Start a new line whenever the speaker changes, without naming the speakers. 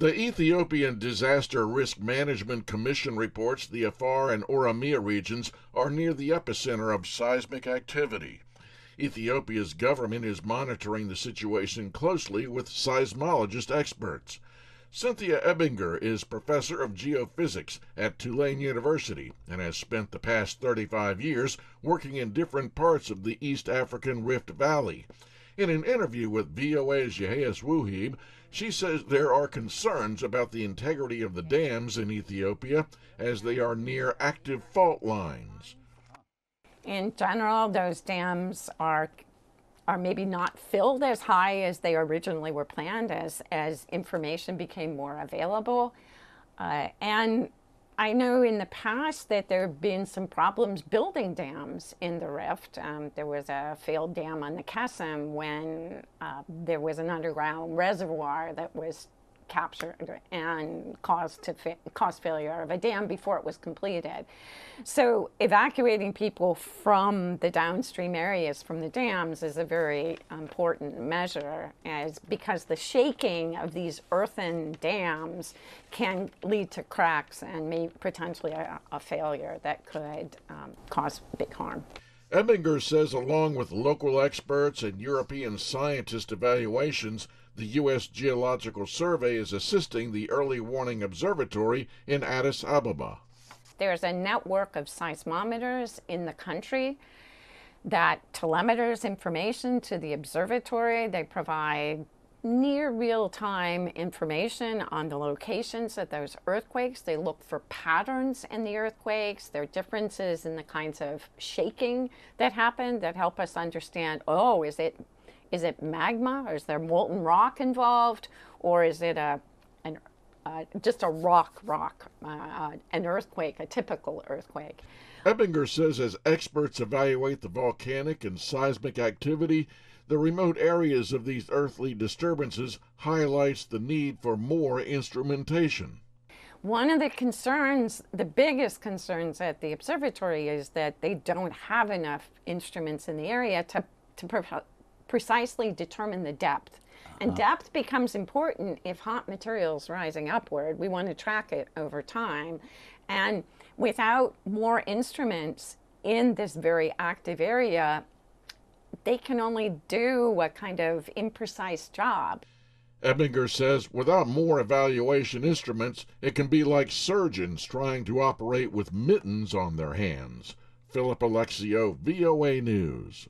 The Ethiopian Disaster Risk Management Commission reports the Afar and Oromia regions are near the epicenter of seismic activity. Ethiopia's government is monitoring the situation closely with seismologist experts. Cynthia Ebinger is professor of geophysics at Tulane University and has spent the past 35 years working in different parts of the East African Rift Valley. In an interview with VOA's Yeheyes Wuhib, she says there are concerns about the integrity of the dams in Ethiopia as they are near active fault lines.
In general, those dams are maybe not filled as high as they originally were planned as information became more available. And I know in the past that there have been some problems building dams in the rift. There was a failed dam on the Kesem when there was an underground reservoir that was captured and caused failure of a dam before it was completed. So evacuating people from the downstream areas from the dams is a very important measure, because the shaking of these earthen dams can lead to cracks and may potentially a failure that could cause big harm.
Ebinger says along with local experts and European scientist evaluations, the U.S. Geological Survey is assisting the Early Warning Observatory in Addis Ababa.
There's a network of seismometers in the country that telemeters information to the observatory. They provide near real-time information on the locations of those earthquakes. They look for patterns in the earthquakes. There are differences in the kinds of shaking that happen that help us understand, is it magma, or is there molten rock involved, or is it just a rock, an earthquake, a typical earthquake?
Ebinger says as experts evaluate the volcanic and seismic activity, the remote areas of these earthly disturbances highlights the need for more instrumentation.
One of the concerns, the biggest concerns at the observatory, is that they don't have enough instruments in the area to precisely determine the depth. And depth becomes important if hot material's rising upward. We want to track it over time. And without more instruments in this very active area, they can only do a kind of imprecise job.
Ebinger says without more evaluation instruments, it can be like surgeons trying to operate with mittens on their hands. Philip Alexiou, VOA News.